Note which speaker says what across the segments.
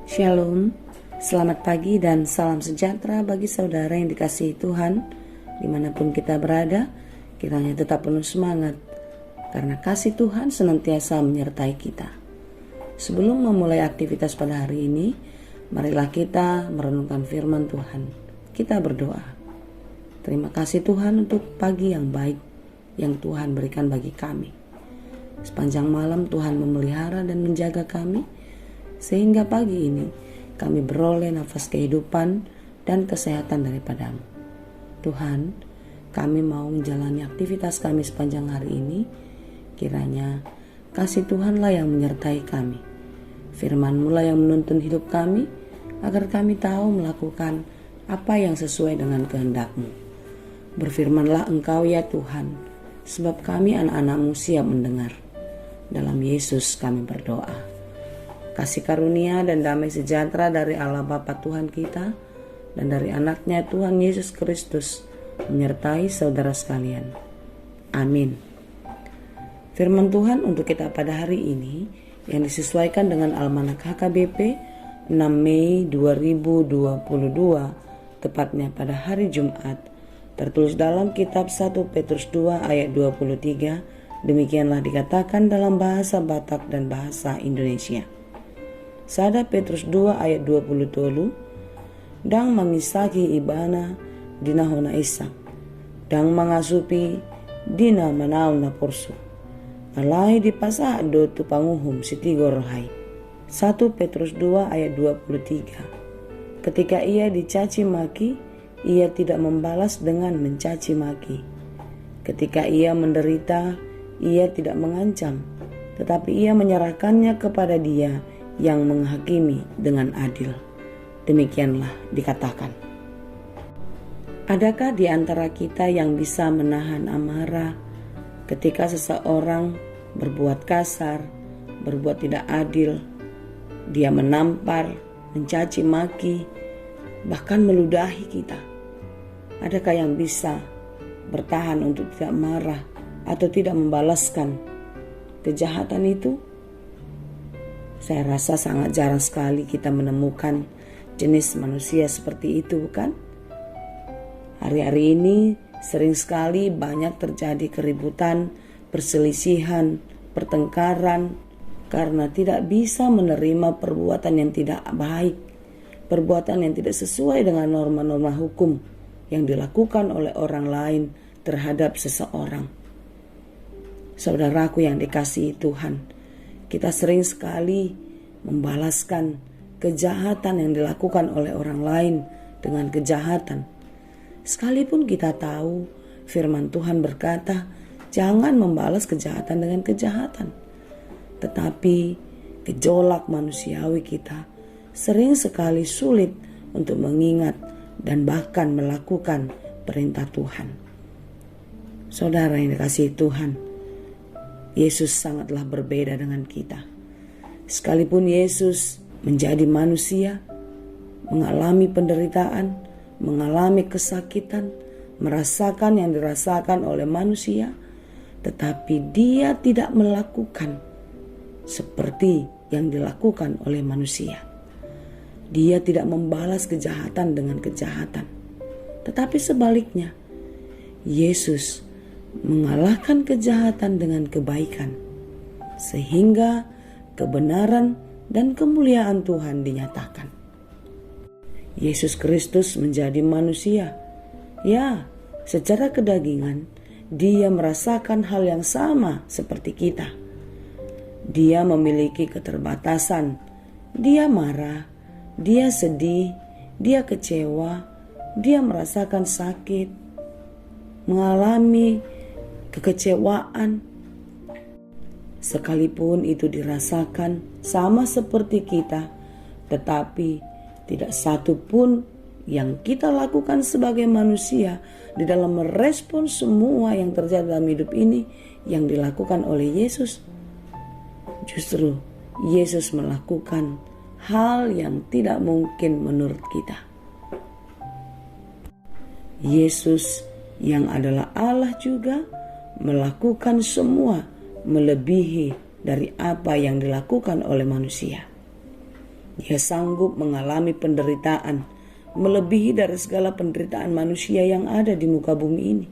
Speaker 1: Shalom, selamat pagi dan salam sejahtera bagi saudara yang dikasihi Tuhan. Dimanapun kita berada, kiranya tetap penuh semangat, karena kasih Tuhan senantiasa menyertai kita. Sebelum memulai aktivitas pada hari ini, marilah kita merenungkan firman Tuhan. Kita berdoa. Terima kasih Tuhan untuk pagi yang baik yang Tuhan berikan bagi kami. Sepanjang malam Tuhan memelihara dan menjaga kami, sehingga pagi ini kami beroleh nafas kehidupan dan kesehatan daripada-Mu. Tuhan, kami mau menjalani aktivitas kami sepanjang hari ini. Kiranya kasih Tuhanlah yang menyertai kami. Firman-Mu lah yang menuntun hidup kami, agar kami tahu melakukan apa yang sesuai dengan kehendak-Mu. Berfirmanlah Engkau ya Tuhan, sebab kami anak-anak-Mu siap mendengar. Dalam Yesus kami berdoa. Kasih karunia dan damai sejahtera dari Allah Bapa Tuhan kita dan dari anaknya Tuhan Yesus Kristus menyertai saudara sekalian. Amin. Firman Tuhan untuk kita pada hari ini yang disesuaikan dengan Almanak HKBP 6 Mei 2022, tepatnya pada hari Jumat, tertulis dalam kitab 1 Petrus 2 ayat 23. Demikianlah dikatakan dalam bahasa Batak dan bahasa Indonesia. 1 Petrus 2 ayat 20 tolu, dang mangisaki ibana dina hona isak, dang mangasupi dina manaon na porso, alai di pasah do tu panguhum sitigor rohai. 1 Petrus 2 ayat 23. Ketika ia dicaci maki, ia tidak membalas dengan mencaci maki. Ketika ia menderita, ia tidak mengancam, tetapi ia menyerahkannya kepada Dia yang menghakimi dengan adil. Demikianlah dikatakan. Adakah di antara kita yang bisa menahan amarah ketika seseorang berbuat kasar, berbuat tidak adil, dia menampar, mencaci maki, bahkan meludahi kita? Adakah yang bisa bertahan untuk tidak marah atau tidak membalaskan kejahatan itu? Saya rasa sangat jarang sekali kita menemukan jenis manusia seperti itu, bukan? Hari-hari ini sering sekali banyak terjadi keributan, perselisihan, pertengkaran karena tidak bisa menerima perbuatan yang tidak baik, perbuatan yang tidak sesuai dengan norma-norma hukum yang dilakukan oleh orang lain terhadap seseorang. Saudaraku yang dikasihi Tuhan, kita sering sekali membalaskan kejahatan yang dilakukan oleh orang lain dengan kejahatan. Sekalipun kita tahu firman Tuhan berkata, jangan membalas kejahatan dengan kejahatan. Tetapi gejolak manusiawi kita sering sekali sulit untuk mengingat dan bahkan melakukan perintah Tuhan. Saudara yang dikasihi Tuhan, Yesus sangatlah berbeda dengan kita. Sekalipun Yesus menjadi manusia, mengalami penderitaan, mengalami kesakitan, merasakan yang dirasakan oleh manusia, tetapi Dia tidak melakukan seperti yang dilakukan oleh manusia. Dia tidak membalas kejahatan dengan kejahatan, tetapi sebaliknya, Yesus mengalahkan kejahatan dengan kebaikan, sehingga kebenaran dan kemuliaan Tuhan dinyatakan. Yesus Kristus menjadi manusia. Ya, secara kedagingan, Dia merasakan hal yang sama seperti kita. Dia memiliki keterbatasan. Dia marah, Dia sedih, Dia kecewa, Dia merasakan sakit, mengalami kekecewaan. Sekalipun itu dirasakan sama seperti kita, tetapi tidak satu pun yang kita lakukan sebagai manusia di dalam merespon semua yang terjadi dalam hidup ini yang dilakukan oleh Yesus. Justru Yesus melakukan hal yang tidak mungkin menurut kita. Yesus yang adalah Allah juga melakukan semua melebihi dari apa yang dilakukan oleh manusia. Dia sanggup mengalami penderitaan, melebihi dari segala penderitaan manusia yang ada di muka bumi ini.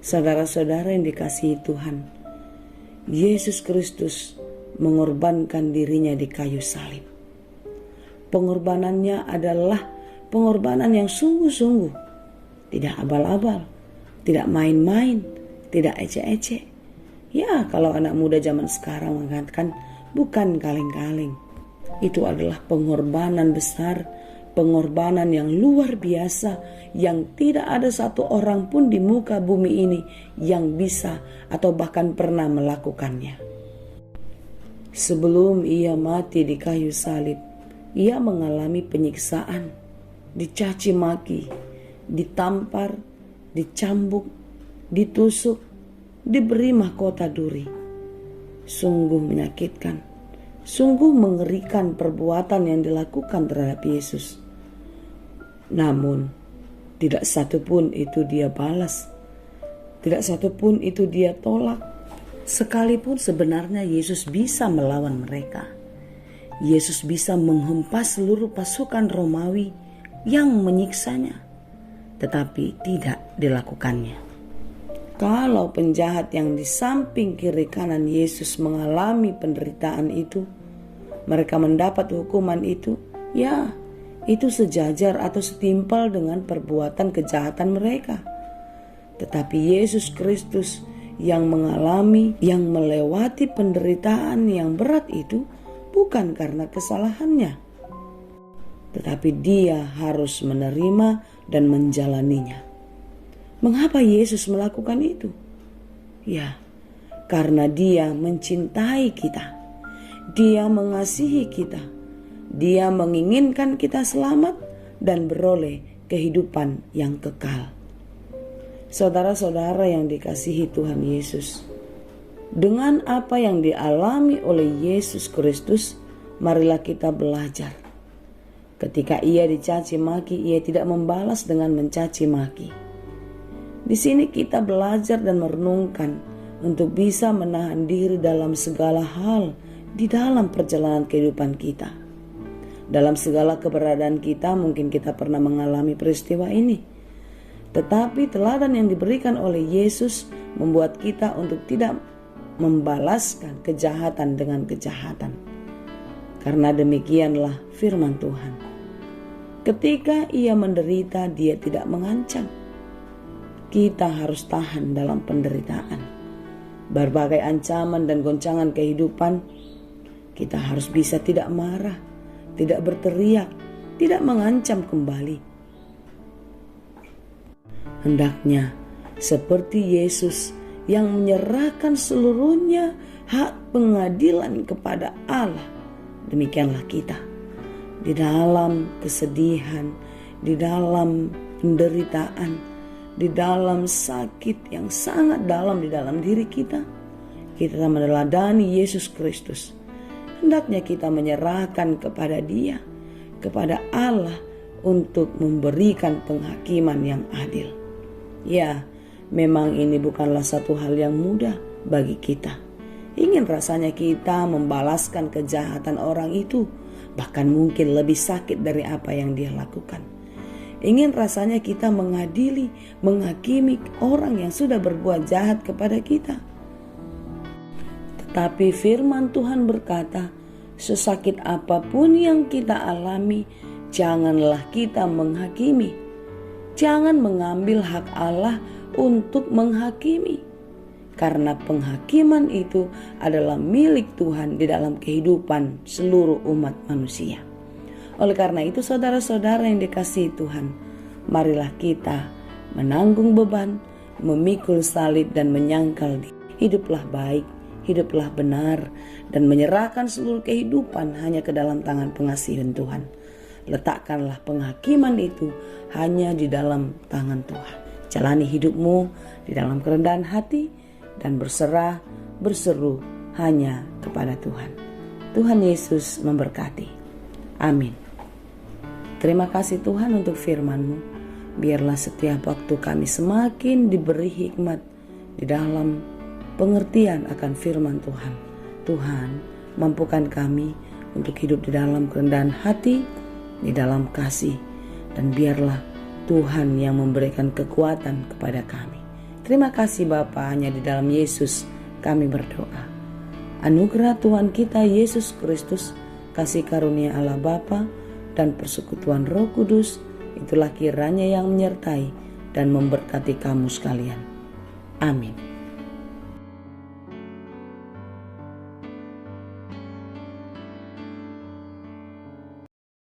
Speaker 1: Saudara-saudara yang dikasihi Tuhan, Yesus Kristus mengorbankan dirinya di kayu salib. Pengorbanannya adalah pengorbanan yang sungguh-sungguh, tidak abal-abal, tidak main-main, tidak ecek-ecek. Ya, kalau anak muda zaman sekarang mengatakan bukan kaleng-kaleng. Itu adalah pengorbanan besar, pengorbanan yang luar biasa, yang tidak ada satu orang pun di muka bumi ini yang bisa atau bahkan pernah melakukannya. Sebelum ia mati di kayu salib, ia mengalami penyiksaan, dicaci maki, ditampar, dicambuk, ditusuk, diberi mahkota duri. Sungguh menyakitkan, sungguh mengerikan perbuatan yang dilakukan terhadap Yesus. Namun, tidak satu pun itu dia balas, tidak satu pun itu dia tolak. Sekalipun sebenarnya Yesus bisa melawan mereka. Yesus bisa menghempas seluruh pasukan Romawi yang menyiksanya, tetapi tidak dilakukannya. Kalau penjahat yang di samping kiri kanan Yesus mengalami penderitaan itu, mereka mendapat hukuman itu, ya itu sejajar atau setimpal dengan perbuatan kejahatan mereka. Tetapi Yesus Kristus yang mengalami, yang melewati penderitaan yang berat itu bukan karena kesalahannya, tetapi dia harus menerima dan menjalaninya. Mengapa Yesus melakukan itu? Ya, karena dia mencintai kita. Dia mengasihi kita. Dia menginginkan kita selamat dan beroleh kehidupan yang kekal. Saudara-saudara yang dikasihi Tuhan Yesus, dengan apa yang dialami oleh Yesus Kristus, marilah kita belajar. Ketika ia dicaci maki, ia tidak membalas dengan mencaci maki. Di sini kita belajar dan merenungkan untuk bisa menahan diri dalam segala hal di dalam perjalanan kehidupan kita. Dalam segala keberadaan kita mungkin kita pernah mengalami peristiwa ini. Tetapi teladan yang diberikan oleh Yesus membuat kita untuk tidak membalaskan kejahatan dengan kejahatan. Karena demikianlah firman Tuhan. Ketika ia menderita, dia tidak mengancam. Kita harus tahan dalam penderitaan. Berbagai ancaman dan goncangan kehidupan, kita harus bisa tidak marah, tidak berteriak, tidak mengancam kembali. Hendaknya seperti Yesus yang menyerahkan seluruhnya hak pengadilan kepada Allah, demikianlah kita. Di dalam kesedihan, di dalam penderitaan, di dalam sakit yang sangat dalam di dalam diri kita meneladani Yesus Kristus. Hendaknya kita menyerahkan kepada Dia, kepada Allah untuk memberikan penghakiman yang adil. Ya, memang ini bukanlah satu hal yang mudah bagi kita. Ingin rasanya kita membalaskan kejahatan orang itu, bahkan mungkin lebih sakit dari apa yang dia lakukan. Ingin rasanya kita mengadili, menghakimi orang yang sudah berbuat jahat kepada kita. Tetapi firman Tuhan berkata, sesakit apapun yang kita alami, janganlah kita menghakimi. Jangan mengambil hak Allah untuk menghakimi. Karena penghakiman itu adalah milik Tuhan di dalam kehidupan seluruh umat manusia. Oleh karena itu saudara-saudara yang dikasihi Tuhan, marilah kita menanggung beban, memikul salib dan menyangkal diri. Hiduplah baik, hiduplah benar, dan menyerahkan seluruh kehidupan hanya ke dalam tangan pengasihan Tuhan. Letakkanlah penghakiman itu hanya di dalam tangan Tuhan. Jalani hidupmu di dalam kerendahan hati dan berserah, berseru hanya kepada Tuhan. Tuhan Yesus memberkati. Amin. Terima kasih Tuhan untuk firman-Mu. Biarlah setiap waktu kami semakin diberi hikmat di dalam pengertian akan firman Tuhan. Tuhan, mampukan kami untuk hidup di dalam kerendahan hati, di dalam kasih. Dan biarlah Tuhan yang memberikan kekuatan kepada kami. Terima kasih Bapa, hanya di dalam Yesus kami berdoa. Anugerah Tuhan kita Yesus Kristus, kasih karunia Allah Bapa, dan persekutuan Roh Kudus, itulah kiranya yang menyertai dan memberkati kamu sekalian. Amin.